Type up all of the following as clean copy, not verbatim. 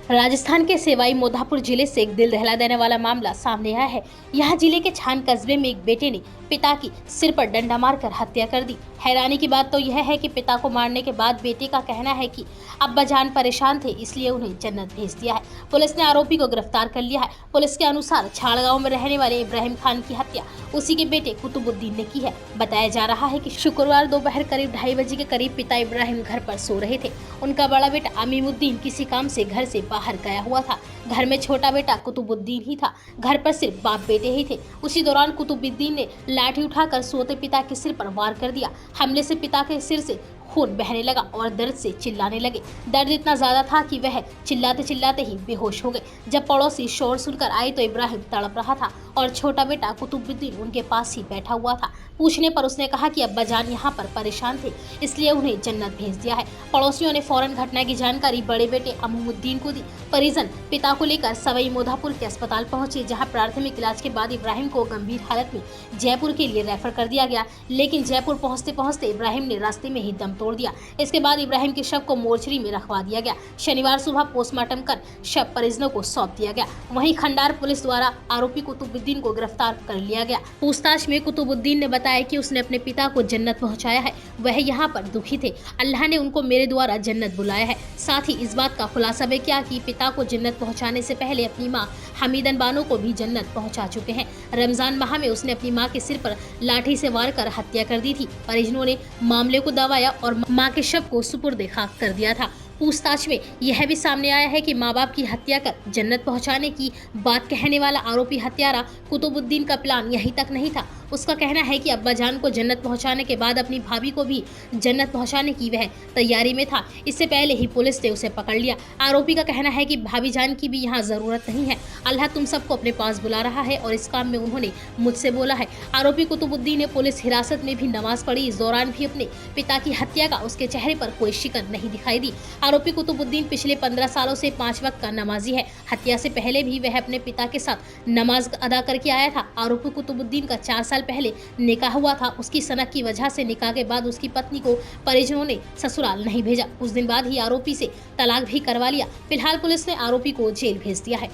राजस्थान के सवाई माधोपुर जिले से एक दिल दहला देने वाला मामला सामने आया है। यहाँ जिले के छान कस्बे में एक बेटे ने पिता की सिर पर डंडा मारकर हत्या कर दी। हैरानी की बात तो यह है कि पिता को मारने के बाद बेटे का कहना है कि अब्बा जान परेशान थे, इसलिए उन्हें जन्नत भेज दिया है। पुलिस ने आरोपी को गिरफ्तार कर लिया है। पुलिस के अनुसार छाड़गांव में रहने वाले इब्राहिम खान की हत्या उसी के बेटे कुतुबुद्दीन ने की है। बताया जा रहा है कि शुक्रवार दोपहर करीब 2:30 बजे के करीब पिता इब्राहिम घर पर सो रहे थे। उनका बड़ा बेटा अमीमुद्दीन किसी काम से घर से बाहर गया हुआ था। घर में छोटा बेटा कुतुबुद्दीन ही था। घर पर सिर्फ बाप बेटे ही थे। उसी दौरान कुतुबुद्दीन ने लाठी उठाकर सोते पिता के सिर पर वार कर दिया। हमले से पिता के सिर से खून बहने लगा और दर्द से चिल्लाने लगे। दर्द इतना ज्यादा था कि वह चिल्लाते चिल्लाते ही बेहोश हो गए। जब पड़ोसी शोर सुनकर आए तो इब्राहिम तड़प रहा था और छोटा बेटा कुतुबुद्दीन उनके पास ही बैठा हुआ था। पूछने पर उसने कहा कि अब्बा जान यहाँ पर परेशान थे, इसलिए उन्हें जन्नत भेज दिया है। पड़ोसियों ने फौरन घटना की जानकारी बड़े बेटे अमीमुद्दीन को दी। परिजन पिता को लेकर सवाई माधोपुर के अस्पताल पहुंचे, जहां प्राथमिक इलाज के बाद इब्राहिम को गंभीर हालत में जयपुर के लिए रेफर कर दिया गया। लेकिन जयपुर पहुंचते पहुंचते इब्राहिम ने रास्ते में ही दम तोड़ दिया। इसके बाद इब्राहिम के शव को मोर्चरी में रखवा दिया गया। शनिवार सुबह पोस्टमार्टम कर शव परिजनों को सौंप दिया गया। वहीं खंडार पुलिस द्वारा आरोपी कुतुबुद्दीन को गिरफ्तार कर लिया गया। पूछताछ में कुतुबुद्दीन ने बताया कि उसने अपने पिता को जन्नत पहुंचाया है। वह यहाँ पर दुखी थे। अल्लाह ने उनको मेरे द्वारा जन्नत बुलाया है। साथ ही इस बात का खुलासा भी किया कि पिता को जन्नत पहुंचाने से पहले अपनी मां हमीदन बानो को भी जन्नत पहुंचा चुके हैं। रमजान माह में उसने अपनी मां के सिर पर लाठी से वार कर हत्या कर दी थी। परिजनों ने मामले को दबाया और मां के शव को सुपुर्द खाक कर दिया था। पूछताछ में यह भी सामने आया है कि माँ बाप की हत्या कर जन्नत पहुंचाने की बात कहने वाला आरोपी हत्यारा कुतुबुद्दीन का प्लान यहीं तक नहीं था। उसका कहना है कि अब्बा जान को जन्नत पहुंचाने के बाद अपनी भाभी को भी जन्नत पहुंचाने की वह तैयारी में था। इससे पहले ही पुलिस ने उसे पकड़ लिया। आरोपी का कहना है कि भाभी जान की भी यहाँ जरूरत नहीं है। अल्लाह तुम सबको अपने पास बुला रहा है और इस काम में उन्होंने मुझसे बोला है। आरोपी कुतुबुद्दीन ने पुलिस हिरासत में भी नमाज पढ़ी। इस दौरान भी अपने पिता की हत्या का उसके चेहरे पर कोई शिकन नहीं दिखाई दी। आरोपी कुतुबुद्दीन पिछले 15 सालों से 5 वक्त का नमाजी है। हत्या से पहले भी वह अपने पिता के साथ नमाज अदा करके आया था। आरोपी कुतुबुद्दीन का 4 साल पहले निकाह हुआ था। उसकी सनक की वजह से निकाह के बाद उसकी पत्नी को परिजनों ने ससुराल नहीं भेजा। कुछ दिन बाद ही आरोपी से तलाक भी करवा लिया। फिलहाल पुलिस ने आरोपी को जेल भेज दिया है।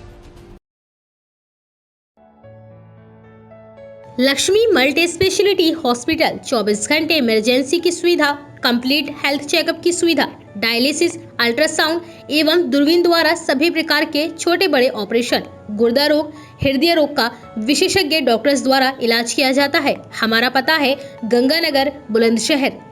लक्ष्मी मल्टी स्पेशलिटी हॉस्पिटल 24 घंटे इमरजेंसी की सुविधा, कंप्लीट हेल्थ चेकअप की सुविधा, डायलिसिस, अल्ट्रासाउंड एवं दूरबीन द्वारा सभी प्रकार के छोटे बड़े ऑपरेशन, गुर्दा रोग, हृदय रोग का विशेषज्ञ डॉक्टर्स द्वारा इलाज किया जाता है। हमारा पता है गंगानगर, बुलंदशहर।